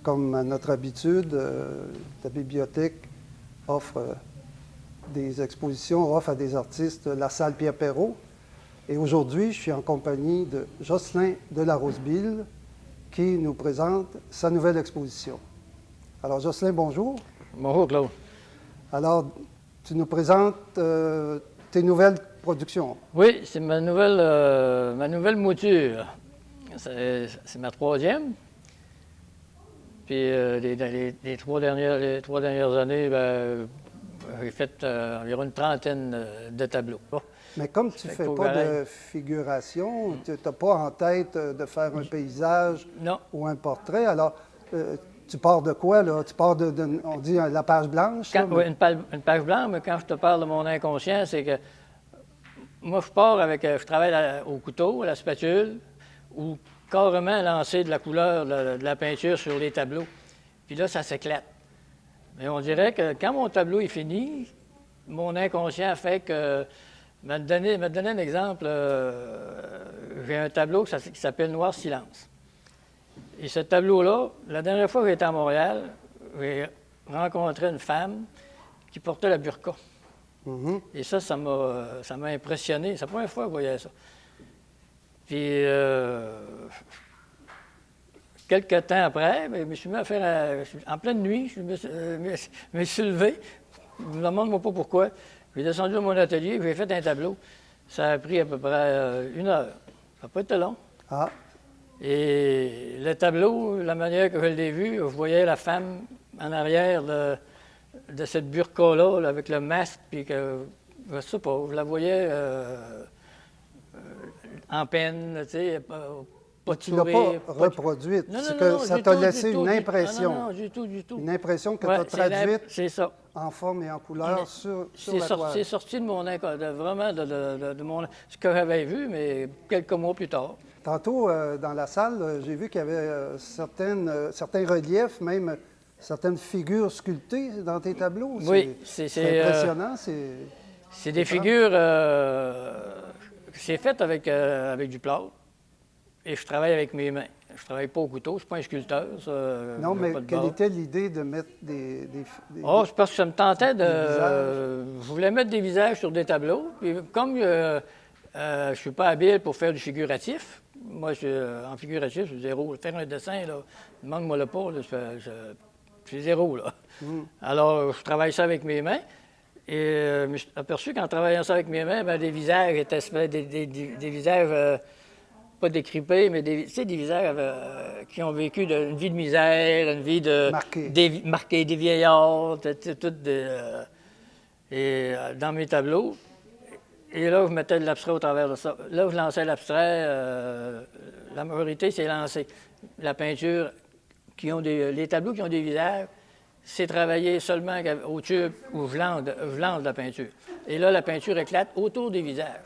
Comme à notre habitude, la bibliothèque offre des expositions, offre à des artistes la salle Pierre-Perrault. Et aujourd'hui, je suis en compagnie de Jocelyn de la Rosebille qui nous présente sa nouvelle exposition. Alors, Jocelyn, bonjour. Bonjour, Claude. Alors, tu nous présentes tes nouvelles productions. Oui, c'est ma nouvelle mouture. C'est ma troisième. Puis les trois dernières années, j'ai fait environ une trentaine de tableaux. Mais comme tu ne fais pas de figuration, tu n'as pas en tête de faire un paysage ou un portrait, alors tu pars de quoi, là? Tu pars on dit la page blanche? Oui, une page blanche, mais quand je te parle de mon inconscient, c'est que moi, je travaille au couteau, à la spatule, ou carrément lancer de la couleur, de la peinture sur les tableaux. Puis là, ça s'éclate. Mais on dirait que quand mon tableau est fini, mon inconscient fait que... Je vais te donner un exemple. J'ai un tableau qui s'appelle Noir Silence. Et ce tableau-là, la dernière fois que j'étais à Montréal, j'ai rencontré une femme qui portait la burqa. Mm-hmm. Et ça m'a impressionné. C'est la première fois que je voyais ça. Puis, quelques temps après, je me suis mis à faire, en pleine nuit, je me suis levé. Je ne me demande pas pourquoi. J'ai descendu à mon atelier, j'ai fait un tableau. Ça a pris à peu près 1 heure. Ça n'a pas été long. Ah. Et le tableau, la manière que je l'ai vu, je voyais la femme en arrière de cette burqa-là, avec le masque, puis que, je ne sais pas, je la voyais... en peine, tu sais, pas de sourire. Tu ne l'as pas reproduite, c'est que ça t'a laissé une impression. Non, du tout. Une impression que tu as traduite en forme et en couleur sur la toile. C'est sorti de mon vraiment de ce que j'avais vu, mais quelques mois plus tard. Tantôt, dans la salle, j'ai vu qu'il y avait certains reliefs, même certaines figures sculptées dans tes tableaux. Oui, c'est impressionnant. C'est des figures... c'est fait avec du plâtre et je travaille avec mes mains. Je ne travaille pas au couteau, je ne suis pas un sculpteur. Non, mais quelle était l'idée de mettre des c'est parce que ça me tentait de... je voulais mettre des visages sur des tableaux. Puis comme je ne suis pas habile pour faire du figuratif, moi, en figuratif, je suis zéro. Faire un dessin, là, demande-moi le pas, là, je suis zéro. Là. Alors, je travaille ça avec mes mains. Et je me suis aperçu qu'en travaillant ça avec mes mains, des visages étaient des visages, pas décripés, mais des visages qui ont vécu une vie de misère, une vie de... Marquée, des vieillards, et dans mes tableaux. Et là, je mettais de l'abstrait au travers de ça. Là, je lançais l'abstrait, la majorité, c'est lancé. La peinture, les tableaux qui ont des visages, c'est travailler seulement au tube où je lance de la peinture. Et là, la peinture éclate autour des visages.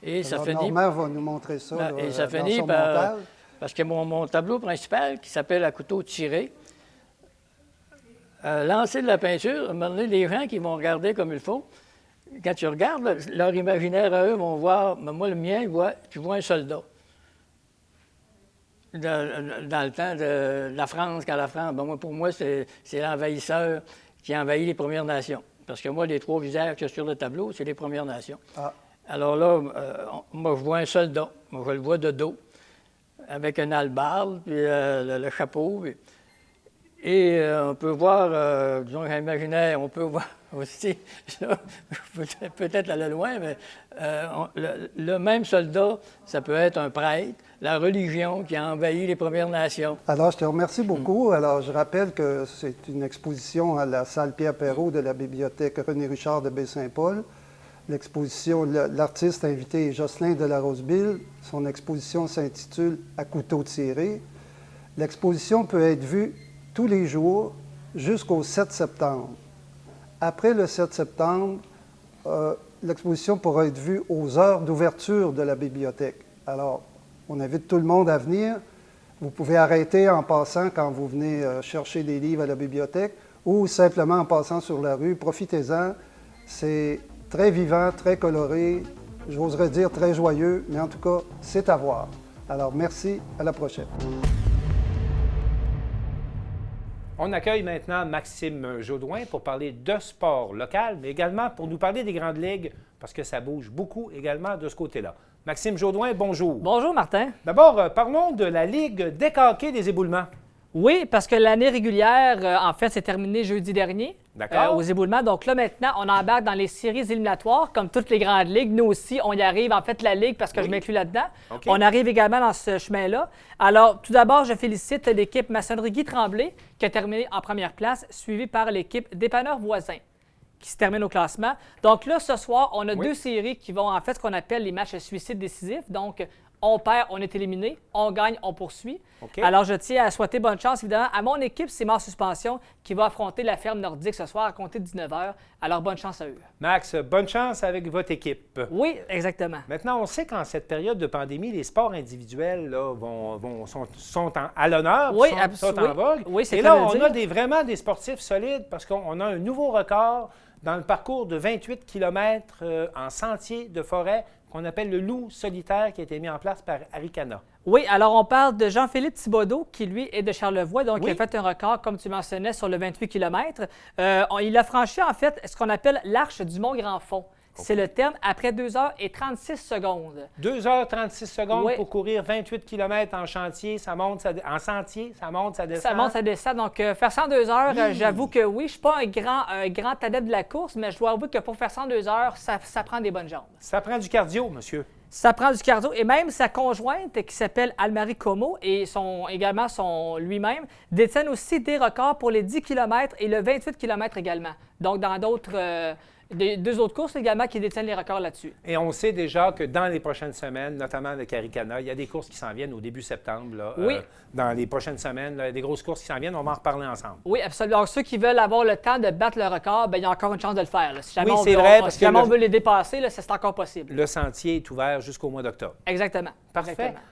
Et ça Alors, finit... Normand va nous montrer ça là, et ça dans finit son par... montage. Parce que mon tableau principal, qui s'appelle « À couteau tiré », lancer de la peinture, à un moment donné, les gens qui vont regarder comme il faut, quand tu regardes, leur imaginaire à eux vont voir, moi le mien, tu vois un soldat. Dans le temps de la France, quand la France, pour moi, c'est l'envahisseur qui a envahi les Premières Nations. Parce que moi, les 3 visages qu'il y a sur le tableau, c'est les Premières Nations. Ah. Alors là, moi, je vois un soldat. Moi, je le vois de dos, avec un hallebarde, puis le chapeau. Et on peut voir, disons, imaginaire, on peut voir aussi, peut-être aller loin, mais le même soldat, ça peut être un prêtre, la religion qui a envahi les Premières Nations. Alors, je te remercie beaucoup. Alors, je rappelle que c'est une exposition à la salle Pierre-Perrault de la bibliothèque René-Richard de Baie-Saint-Paul. L'exposition, l'artiste invité est Jocelyn de la Rosebille. Son exposition s'intitule « À couteau tiré ». L'exposition peut être vue tous les jours jusqu'au 7 septembre. Après le 7 septembre, l'exposition pourra être vue aux heures d'ouverture de la bibliothèque. Alors, on invite tout le monde à venir. Vous pouvez arrêter en passant quand vous venez chercher des livres à la bibliothèque ou simplement en passant sur la rue. Profitez-en. C'est très vivant, très coloré, j'oserais dire très joyeux, mais en tout cas, c'est à voir. Alors, merci. À la prochaine. On accueille maintenant Maxime Jodoin pour parler de sport local, mais également pour nous parler des grandes ligues, parce que ça bouge beaucoup également de ce côté-là. Maxime Jodoin, bonjour. Bonjour, Martin. D'abord, parlons de la Ligue décaquée des éboulements. Oui, parce que l'année régulière, en fait, s'est terminée jeudi dernier aux éboulements. Donc là, maintenant, on embarque dans les séries éliminatoires, comme toutes les grandes ligues. Nous aussi, on y arrive. En fait, la Ligue, parce que je m'inclus là-dedans. Okay. On arrive également dans ce chemin-là. Alors, tout d'abord, je félicite l'équipe Maçonnerie Guy Tremblay, qui a terminé en première place, suivie par l'équipe Dépanneurs Voisins, qui se termine au classement. Donc là, ce soir, on a 2 séries qui vont, en fait, ce qu'on appelle les matchs suicides décisifs. Donc, on perd, on est éliminé. On gagne, on poursuit. Okay. Alors, je tiens à souhaiter bonne chance, évidemment, à mon équipe, c'est Mort Suspension, qui va affronter la ferme nordique ce soir à compter de 19h. Alors, bonne chance à eux. Max, bonne chance avec votre équipe. Oui, exactement. Maintenant, on sait qu'en cette période de pandémie, les sports individuels là, sont à l'honneur, sont en vogue. Oui, c'est. Et là, on a vraiment des sportifs solides parce qu'on a un nouveau record dans le parcours de 28 km en sentier de forêt qu'on appelle le loup solitaire qui a été mis en place par Arikana. Oui, alors on parle de Jean-Philippe Thibodeau, qui lui est de Charlevoix, donc il a fait un record, comme tu mentionnais, sur le 28 km. Il a franchi en fait ce qu'on appelle l'Arche du Mont-Grand-Fond. C'est le terme après 2h36 secondes. 2h36 secondes pour courir 28 km en chantier, ça monte, en sentier, ça monte, ça descend. Ça monte, ça descend. Donc, faire 102 heures, j'avoue que oui, je ne suis pas un grand adepte de la course, mais je dois avouer que pour faire 102 heures, ça prend des bonnes jambes. Ça prend du cardio, monsieur. Ça prend du cardio. Et même sa conjointe, qui s'appelle Almarie Como, et lui-même, détiennent aussi des records pour les 10 km et le 28 km également. Donc, dans d'autres... 2 autres courses également qui détiennent les records là-dessus. Et on sait déjà que dans les prochaines semaines, notamment avec Arikana, il y a des courses qui s'en viennent au début septembre. Là, dans les prochaines semaines, là, des grosses courses qui s'en viennent, on va en reparler ensemble. Oui, absolument. Donc, ceux qui veulent avoir le temps de battre le record, bien, il y a encore une chance de le faire. Là. Si jamais c'est vrai. Si jamais on veut les dépasser, là, c'est encore possible. Le sentier est ouvert jusqu'au mois d'octobre. Exactement. Parfait. Exactement.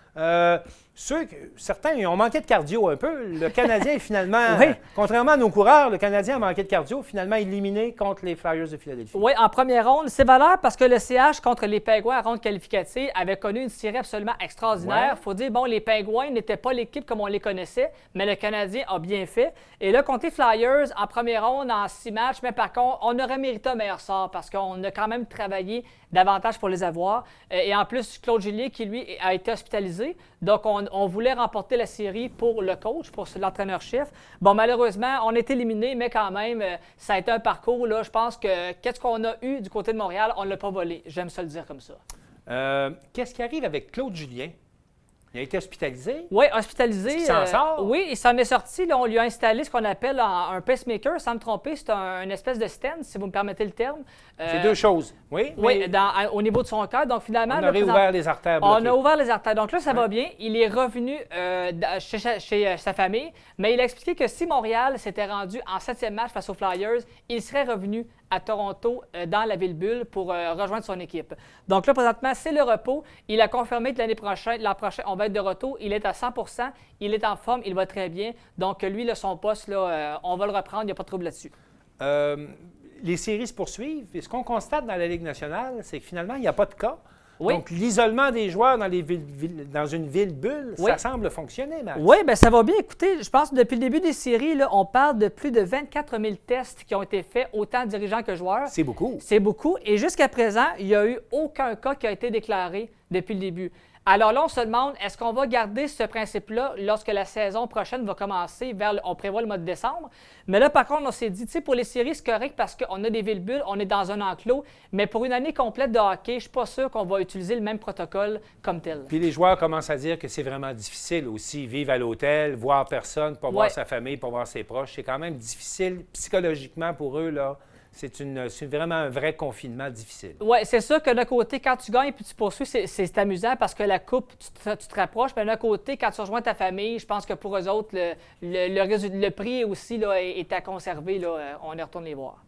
Certains ont manqué de cardio un peu. Le Canadien est finalement, contrairement à nos coureurs, le Canadien a manqué de cardio, finalement éliminé contre les Flyers de Philadelphie. Oui, en première ronde. C'est valable parce que le CH contre les Pingouins à ronde qualificative avait connu une série absolument extraordinaire. Il faut dire, les Pingouins n'étaient pas l'équipe comme on les connaissait, mais le Canadien a bien fait. Et là, contre les Flyers, en première ronde, en 6 matchs, mais par contre, on aurait mérité un meilleur sort parce qu'on a quand même travaillé davantage pour les avoir. Et en plus, Claude Julien, qui lui a été hospitalisé. Donc, on voulait remporter la série pour le coach, pour l'entraîneur-chef. Bon, malheureusement, on est éliminé, mais quand même, ça a été un parcours. Là, je pense que qu'est-ce qu'on a eu du côté de Montréal, on ne l'a pas volé. J'aime ça le dire comme ça. Qu'est-ce qui arrive avec Claude Julien? Il a été hospitalisé? Oui, hospitalisé. Est-ce qu'il s'en sort? Oui, il s'en est sorti. Là, on lui a installé ce qu'on appelle un pacemaker, sans me tromper. C'est une espèce de stent, si vous me permettez le terme. C'est 2 choses. Oui, au niveau de son cœur. Donc, finalement, on a réouvert les artères bloquées. On a ouvert les artères. Donc là, ça va bien. Il est revenu chez sa famille, mais il a expliqué que si Montréal s'était rendu en 7e match face aux Flyers, il serait revenu à Toronto, dans la Ville-Bulle, pour rejoindre son équipe. Donc là, présentement, c'est le repos. Il a confirmé que l'an prochain, on va être de retour. Il est à 100 %, il est en forme, il va très bien. Donc lui, là, son poste, là, on va le reprendre, il n'y a pas de trouble là-dessus. Les séries se poursuivent. Et ce qu'on constate dans la Ligue nationale, c'est que finalement, il n'y a pas de cas. Oui. Donc, l'isolement des joueurs dans une ville-bulle, ça semble fonctionner, Max. Oui, bien, ça va bien. Écoutez, je pense que depuis le début des séries, là, on parle de plus de 24 000 tests qui ont été faits, autant dirigeants que joueurs. C'est beaucoup. C'est beaucoup. Et jusqu'à présent, il n'y a eu aucun cas qui a été déclaré depuis le début. Alors là, on se demande, est-ce qu'on va garder ce principe-là lorsque la saison prochaine va commencer on prévoit le mois de décembre? Mais là, par contre, on s'est dit, tu sais, pour les séries, c'est correct parce qu'on a des villes-bulles, on est dans un enclos, mais pour une année complète de hockey, je ne suis pas sûr qu'on va utiliser le même protocole comme tel. Puis les joueurs commencent à dire que c'est vraiment difficile aussi, vivre à l'hôtel, voir personne, pas voir sa famille, pas voir ses proches. C'est quand même difficile psychologiquement pour eux, là. C'est vraiment un vrai confinement difficile. Oui, c'est sûr que d'un côté, quand tu gagnes et tu poursuis, c'est amusant parce que la coupe, tu te rapproches. Mais d'un côté, quand tu rejoins ta famille, je pense que pour eux autres, le prix aussi là, est à conserver. Là, on y retourne les voir.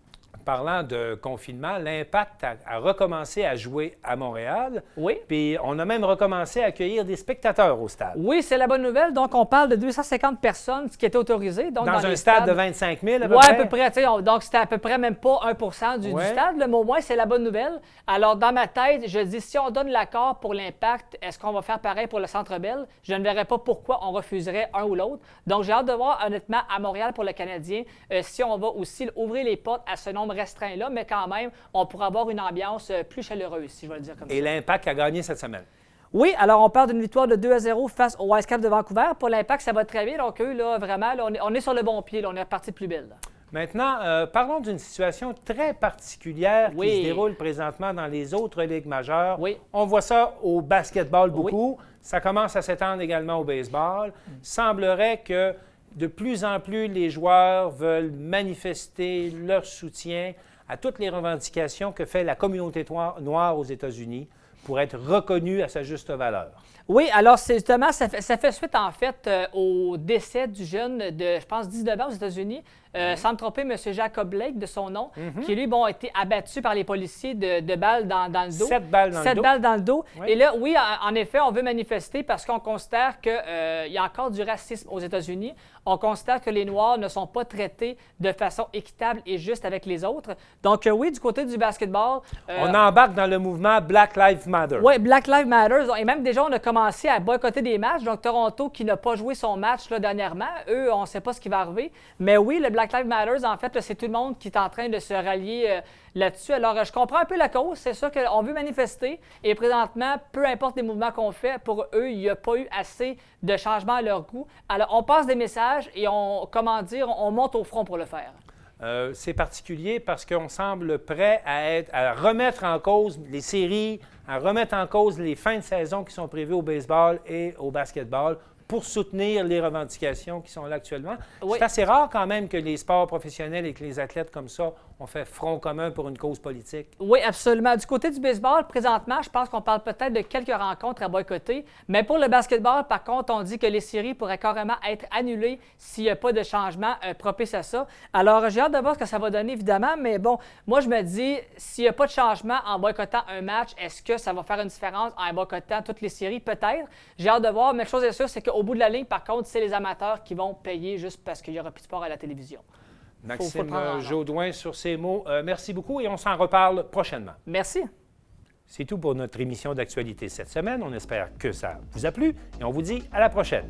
Parlant de confinement, l'Impact a recommencé à jouer à Montréal. Oui. Puis on a même recommencé à accueillir des spectateurs au stade. Oui, c'est la bonne nouvelle. Donc, on parle de 250 personnes, ce qui était autorisé. Donc, dans un stade de 25 000 à peu près? Oui, à peu près. Donc, c'était à peu près même pas 1 % du stade. Mais au moins, c'est la bonne nouvelle. Alors, dans ma tête, je dis, si on donne l'accord pour l'Impact, est-ce qu'on va faire pareil pour le Centre Bell? Je ne verrais pas pourquoi on refuserait un ou l'autre. Donc, j'ai hâte de voir, honnêtement, à Montréal pour le Canadien, si on va aussi ouvrir les portes à ce nombre restreint-là, mais quand même, on pourra avoir une ambiance plus chaleureuse, si je vais le dire comme ça. Et l'Impact a gagné cette semaine. Oui, alors on parle d'une victoire de 2-0 face au Whitecaps de Vancouver. Pour l'Impact, ça va très bien. Donc eux, là, vraiment, là, on est sur le bon pied. Là, on est reparti de plus belle. Là. Maintenant, parlons d'une situation très particulière qui se déroule présentement dans les autres ligues majeures. Oui. On voit ça au basketball beaucoup. Oui. Ça commence à s'étendre également au baseball. Semblerait que de plus en plus, les joueurs veulent manifester leur soutien à toutes les revendications que fait la communauté noire aux États-Unis pour être reconnue à sa juste valeur. Oui, alors c'est justement, ça fait suite en fait au décès du jeune de, je pense, 19 ans aux États-Unis, sans me tromper, M. Jacob Blake de son nom, qui lui, a été abattu par les policiers de balles dans le dos. 7 balles dans le dos. 7 balles dans le dos. Oui. Et là, oui, en effet, on veut manifester parce qu'on considère qu'il y a encore du racisme aux États-Unis. On considère que les Noirs ne sont pas traités de façon équitable et juste avec les autres. Donc oui, du côté du basketball... on embarque dans le mouvement Black Lives Matter. Oui, Black Lives Matter. Et même déjà, on a commencé à boycotter des matchs. Donc Toronto, qui n'a pas joué son match là, dernièrement, eux, on ne sait pas ce qui va arriver. Mais oui, le Black Lives Matter, en fait, c'est tout le monde qui est en train de se rallier là-dessus. Alors, je comprends un peu la cause. C'est sûr qu'on veut manifester. Et présentement, peu importe les mouvements qu'on fait, pour eux, il n'y a pas eu assez de changements à leur goût. Alors, on passe des messages et on monte au front pour le faire. C'est particulier parce qu'on semble prêt à remettre en cause les séries, à remettre en cause les fins de saison qui sont prévues au baseball et au basketball pour soutenir les revendications qui sont là actuellement. Oui. C'est assez rare quand même que les sports professionnels et que les athlètes comme ça ont fait front commun pour une cause politique. Oui, absolument. Du côté du baseball, présentement, je pense qu'on parle peut-être de quelques rencontres à boycotter. Mais pour le basketball, par contre, on dit que les séries pourraient carrément être annulées s'il n'y a pas de changement propice à ça. Alors, j'ai hâte de voir ce que ça va donner, évidemment. Mais bon, moi, je me dis, s'il n'y a pas de changement en boycottant un match, est-ce que ça va faire une différence en boycottant toutes les séries? Peut-être. J'ai hâte de voir. Mais chose est sûre, c'est qu'au bout de la ligne, par contre, c'est les amateurs qui vont payer juste parce qu'il n'y aura plus de sport à la télévision. Maxime Jaudoin sur ces mots. Merci beaucoup et on s'en reparle prochainement. Merci. C'est tout pour notre émission d'actualité cette semaine. On espère que ça vous a plu et on vous dit à la prochaine.